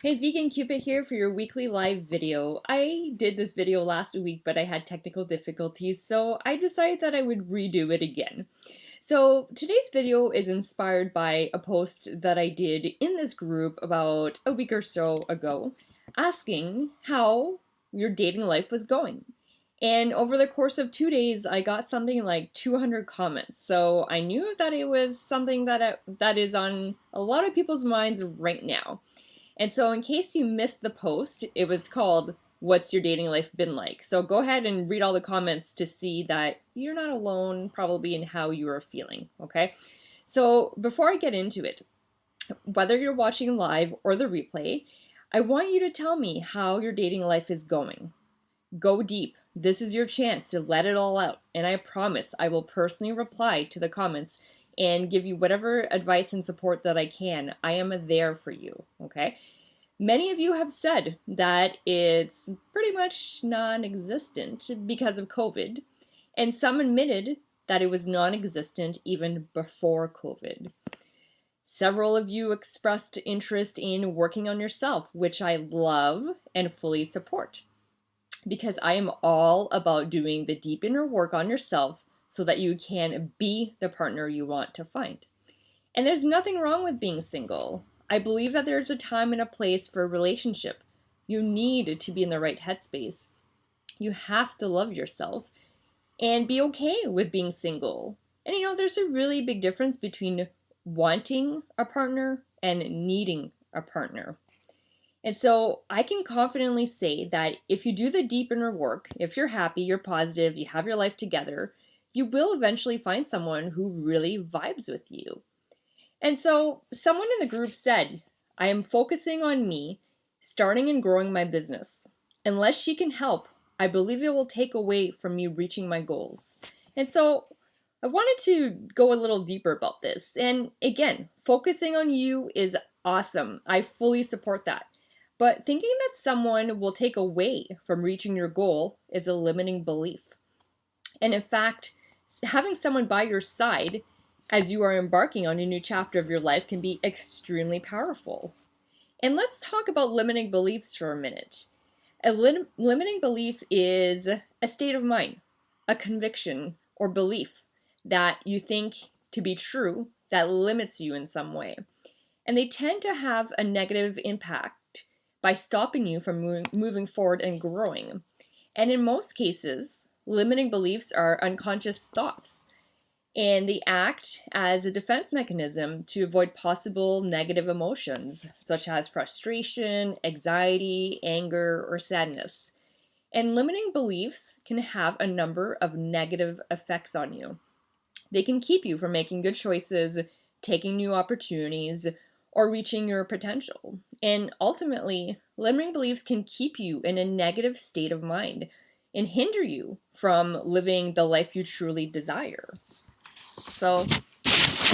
Hey, Vegan Cupid here for your weekly live video. I did this video last week, but I had technical difficulties, so I decided that I would redo it again. So today's video is inspired by a post that I did in this group about a week or so ago, asking how your dating life was going. And over the course of 2 days, I got something like 200 comments. So I knew that it was something that is on a lot of people's minds right now. And so, in case you missed the post, it was called What's Your Dating Life Been Like? So, go ahead and read all the comments to see that you're not alone, probably, in how you are feeling, okay? So, before I get into it, whether you're watching live or the replay, I want you to tell me how your dating life is going. Go deep. This is your chance to let it all out. And I promise I will personally reply to the comments and give you whatever advice and support that I can. I am there for you, okay? Many of you have said that it's pretty much non-existent because of COVID, and some admitted that it was non-existent even before COVID. Several of you expressed interest in working on yourself, which I love and fully support, because I am all about doing the deep inner work on yourself so that you can be the partner you want to find. And there's nothing wrong with being single. I believe that there's a time and a place for a relationship. You need to be in the right headspace. You have to love yourself and be okay with being single. And there's a really big difference between wanting a partner and needing a partner. And so I can confidently say that if you do the deep inner work, if you're happy, you're positive, you have your life together, you will eventually find someone who really vibes with you. And so someone in the group said, I am focusing on me, starting and growing my business. Unless she can help, I believe it will take away from me reaching my goals. And so I wanted to go a little deeper about this. And again, focusing on you is awesome. I fully support that. But thinking that someone will take away from reaching your goal is a limiting belief. And in fact, having someone by your side as you are embarking on a new chapter of your life can be extremely powerful. And let's talk about limiting beliefs for a minute. A limiting belief is a state of mind, a conviction or belief that you think to be true that limits you in some way. And they tend to have a negative impact by stopping you from moving forward and growing. And in most cases, limiting beliefs are unconscious thoughts, and they act as a defense mechanism to avoid possible negative emotions, such as frustration, anxiety, anger, or sadness. And limiting beliefs can have a number of negative effects on you. They can keep you from making good choices, taking new opportunities, or reaching your potential. And ultimately, limiting beliefs can keep you in a negative state of mind and hinder you from living the life you truly desire. So,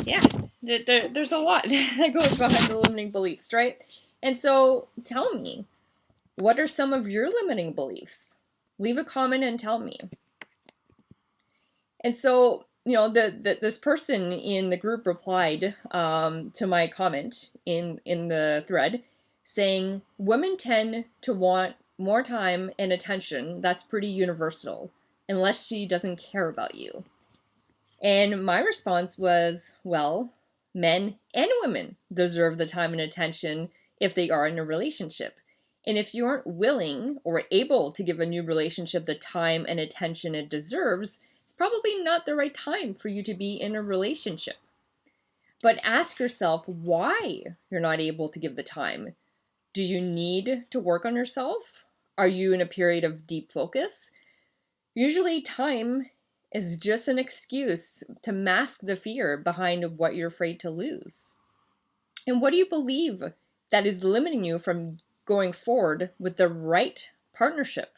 yeah, there's a lot that goes behind the limiting beliefs, right? And so, tell me, what are some of your limiting beliefs? Leave a comment and tell me. And so, this person in the group replied to my comment in the thread, saying, women tend to want more time and attention. That's pretty universal, unless she doesn't care about you. And my response was, well, men and women deserve the time and attention if they are in a relationship. And if you aren't willing or able to give a new relationship the time and attention it deserves, it's probably not the right time for you to be in a relationship. But ask yourself why you're not able to give the time. Do you need to work on yourself? Are you in a period of deep focus? Usually time is just an excuse to mask the fear behind what you're afraid to lose. And what do you believe that is limiting you from going forward with the right partnership?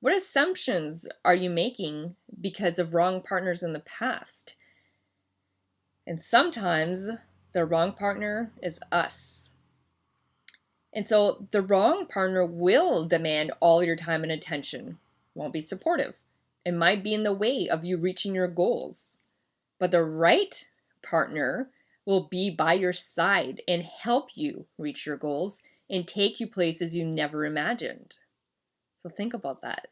What assumptions are you making because of wrong partners in the past? And sometimes the wrong partner is us. And so the wrong partner will demand all your time and attention, won't be supportive. It might be in the way of you reaching your goals. But the right partner will be by your side and help you reach your goals and take you places you never imagined. So think about that.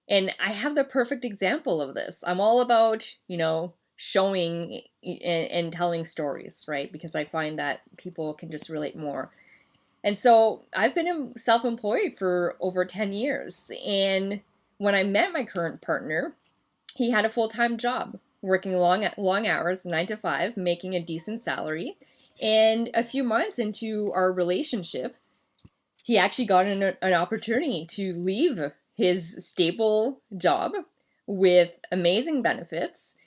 And I have the perfect example of this. I'm all about, showing and telling stories, right? Because I find that people can just relate more. And so I've been self-employed for over 10 years. And when I met my current partner, he had a full-time job, working long hours, 9 to 5, making a decent salary. And a few months into our relationship, he actually got an opportunity to leave his stable job with amazing benefits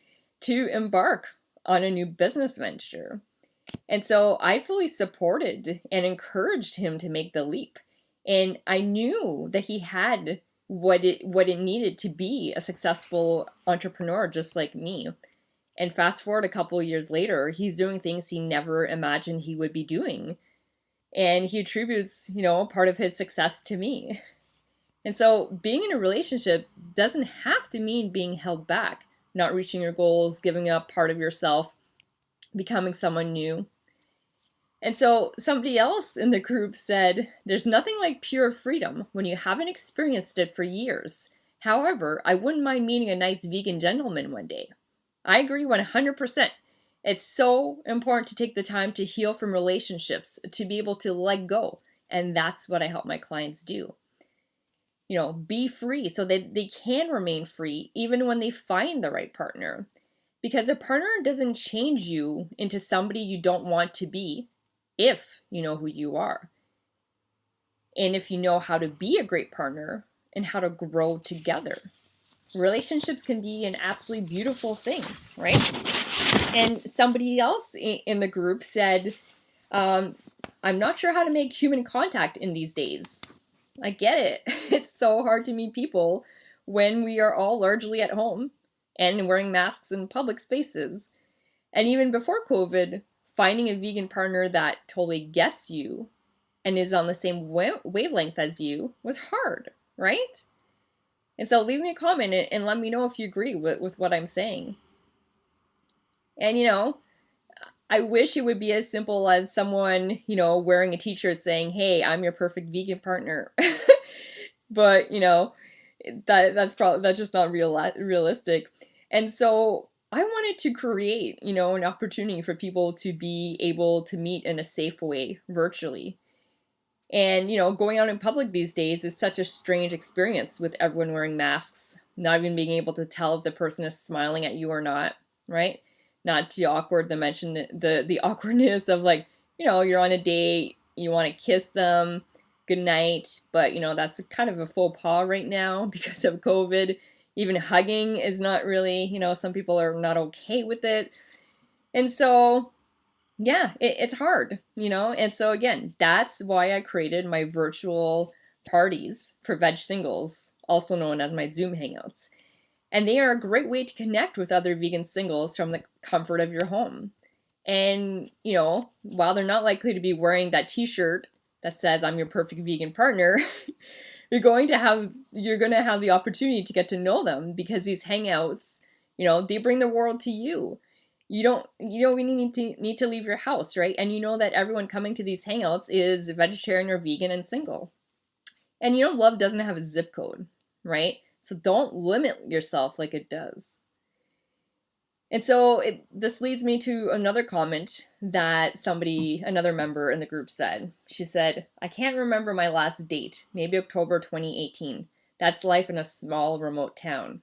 to embark on a new business venture. And so I fully supported and encouraged him to make the leap. And I knew that he had what it needed to be a successful entrepreneur just like me. And fast forward a couple of years later, he's doing things he never imagined he would be doing. And he attributes, part of his success to me. And so being in a relationship doesn't have to mean being held back, not reaching your goals, giving up part of yourself, becoming someone new. And so somebody else in the group said, there's nothing like pure freedom when you haven't experienced it for years. However, I wouldn't mind meeting a nice vegan gentleman one day. I agree 100%. It's so important to take the time to heal from relationships, to be able to let go. And that's what I help my clients do. Be free so that they can remain free even when they find the right partner. Because a partner doesn't change you into somebody you don't want to be if you know who you are. And if you know how to be a great partner and how to grow together. Relationships can be an absolutely beautiful thing, right? And somebody else in the group said, I'm not sure how to make human contact in these days. I get it. It's so hard to meet people when we are all largely at home and wearing masks in public spaces. And even before COVID, finding a vegan partner that totally gets you and is on the same wavelength as you was hard, right? And so leave me a comment and let me know if you agree with what I'm saying. And I wish it would be as simple as someone, wearing a t-shirt saying, "Hey, I'm your perfect vegan partner." But, that's just not realistic. And so I wanted to create, an opportunity for people to be able to meet in a safe way virtually. And, going out in public these days is such a strange experience with everyone wearing masks, not even being able to tell if the person is smiling at you or not, right? Not too awkward to mention the awkwardness of like, you're on a date, you want to kiss them, good night, but that's kind of a faux pas right now because of COVID. Even hugging is not really, some people are not okay with it. And so yeah, it's hard, and so again, that's why I created my virtual parties for veg singles, also known as my Zoom hangouts. And they are a great way to connect with other vegan singles from the comfort of your home. And, while they're not likely to be wearing that t-shirt that says I'm your perfect vegan partner, you're going to have the opportunity to get to know them because these hangouts, they bring the world to you. You don't need to leave your house, right? And you know that everyone coming to these hangouts is vegetarian or vegan and single. And love doesn't have a zip code, right? So don't limit yourself like it does. And so this leads me to another comment that another member in the group said. She said, "I can't remember my last date, maybe October 2018. That's life in a small remote town."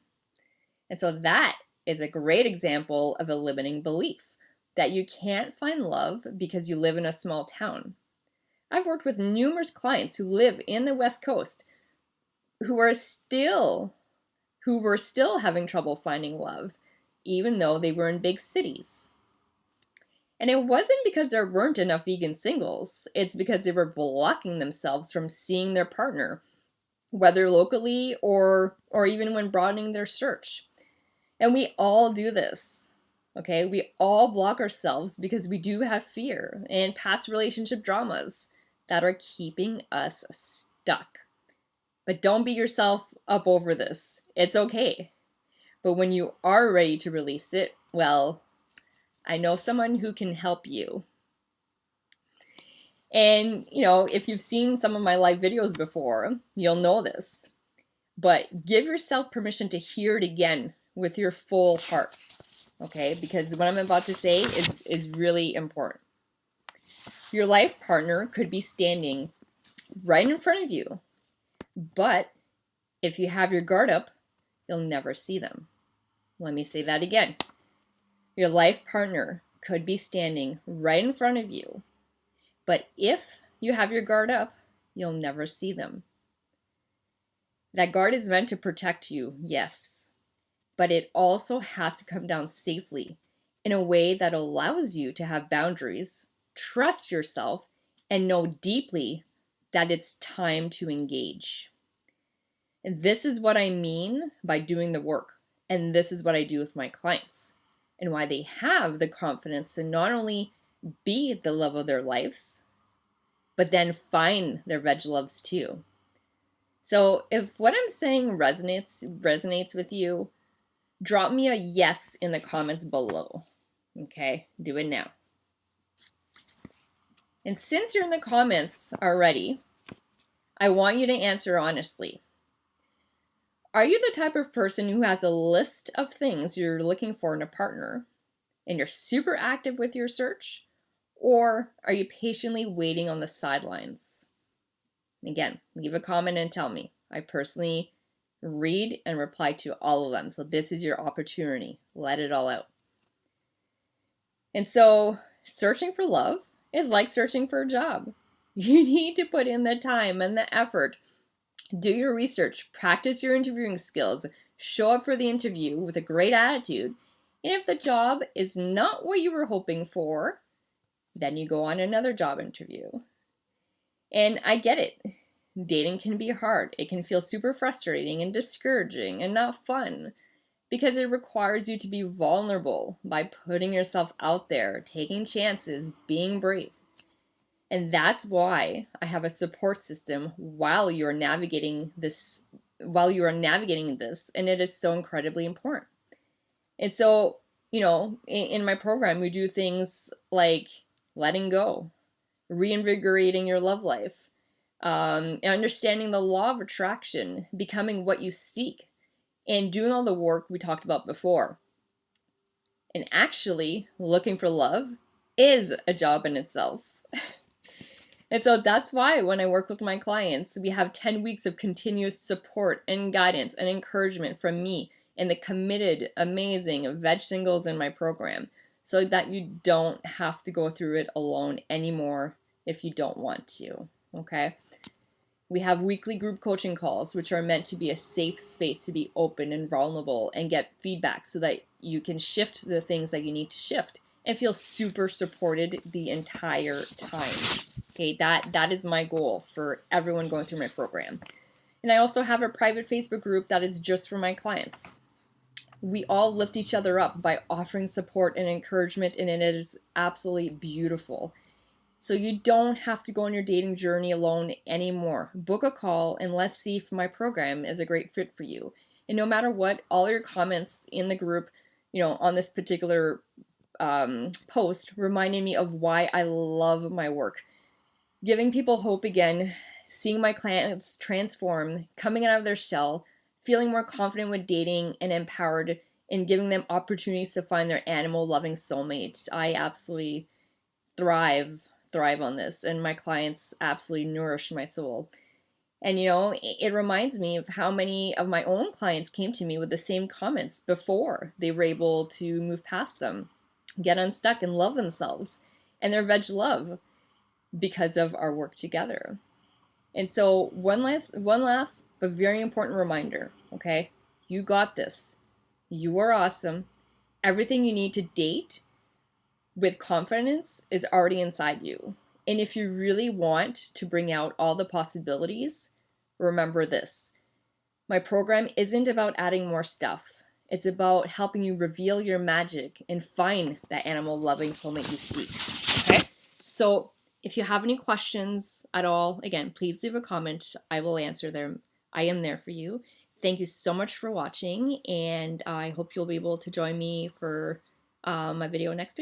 And so that is a great example of a limiting belief that you can't find love because you live in a small town. I've worked with numerous clients who live in the West Coast who were still having trouble finding love, even though they were in big cities. And it wasn't because there weren't enough vegan singles, it's because they were blocking themselves from seeing their partner, whether locally or even when broadening their search. And we all do this, okay? We all block ourselves because we do have fear and past relationship dramas that are keeping us stuck. But don't beat yourself up over this. It's okay. But when you are ready to release it, well, I know someone who can help you. And, you know, if you've seen some of my live videos before, you'll know this. But give yourself permission to hear it again with your full heart, okay? Because what I'm about to say is really important. Your life partner could be standing right in front of you, but if you have your guard up, you'll never see them. Let me say that again. Your life partner could be standing right in front of you, but if you have your guard up, you'll never see them. That guard is meant to protect you, yes, but it also has to come down safely in a way that allows you to have boundaries, trust yourself, and know deeply that it's time to engage. And this is what I mean by doing the work. And this is what I do with my clients, and why they have the confidence to not only be the love of their lives, but then find their veg loves too. So if what I'm saying resonates with you, drop me a yes in the comments below. Okay, do it now. And since you're in the comments already, I want you to answer honestly. Are you the type of person who has a list of things you're looking for in a partner and you're super active with your search? Or are you patiently waiting on the sidelines? Again, leave a comment and tell me. I personally read and reply to all of them. So this is your opportunity. Let it all out. And so searching for love is like searching for a job. You need to put in the time and the effort. Do your research, practice your interviewing skills, show up for the interview with a great attitude. And if the job is not what you were hoping for, then you go on another job interview. And I get it. Dating can be hard. It can feel super frustrating and discouraging and not fun because it requires you to be vulnerable by putting yourself out there, taking chances, being brave. And that's why I have a support system while you are navigating this, and it is so incredibly important. And so, you know, in my program, we do things like letting go, reinvigorating your love life, understanding the law of attraction, becoming what you seek, and doing all the work we talked about before. And actually, looking for love is a job in itself. And so that's why when I work with my clients, we have 10 weeks of continuous support and guidance and encouragement from me and the committed, amazing veg singles in my program, so that you don't have to go through it alone anymore if you don't want to, okay? We have weekly group coaching calls, which are meant to be a safe space to be open and vulnerable and get feedback so that you can shift the things that you need to shift and feel super supported the entire time. Okay, that is my goal for everyone going through my program. And I also have a private Facebook group that is just for my clients. We all lift each other up by offering support and encouragement, and it is absolutely beautiful. So you don't have to go on your dating journey alone anymore. Book a call and let's see if my program is a great fit for you. And no matter what, all your comments in the group, you know, on this particular post reminded me of why I love my work. Giving people hope again, seeing my clients transform, coming out of their shell, feeling more confident with dating and empowered, and giving them opportunities to find their animal-loving soulmate. I absolutely thrive on this, and my clients absolutely nourish my soul. And you know, it reminds me of how many of my own clients came to me with the same comments before they were able to move past them, get unstuck, and love themselves and their veg love because of our work together. And so one last but very important reminder, okay? You got this. You are awesome. Everything you need to date with confidence is already inside you. And if you really want to bring out all the possibilities, remember this. My program isn't about adding more stuff. It's about helping you reveal your magic and find that animal-loving soulmate you seek, okay? So if you have any questions at all, again, please leave a comment. I will answer them. I am there for you. Thank you so much for watching, and I hope you'll be able to join me for my video next week.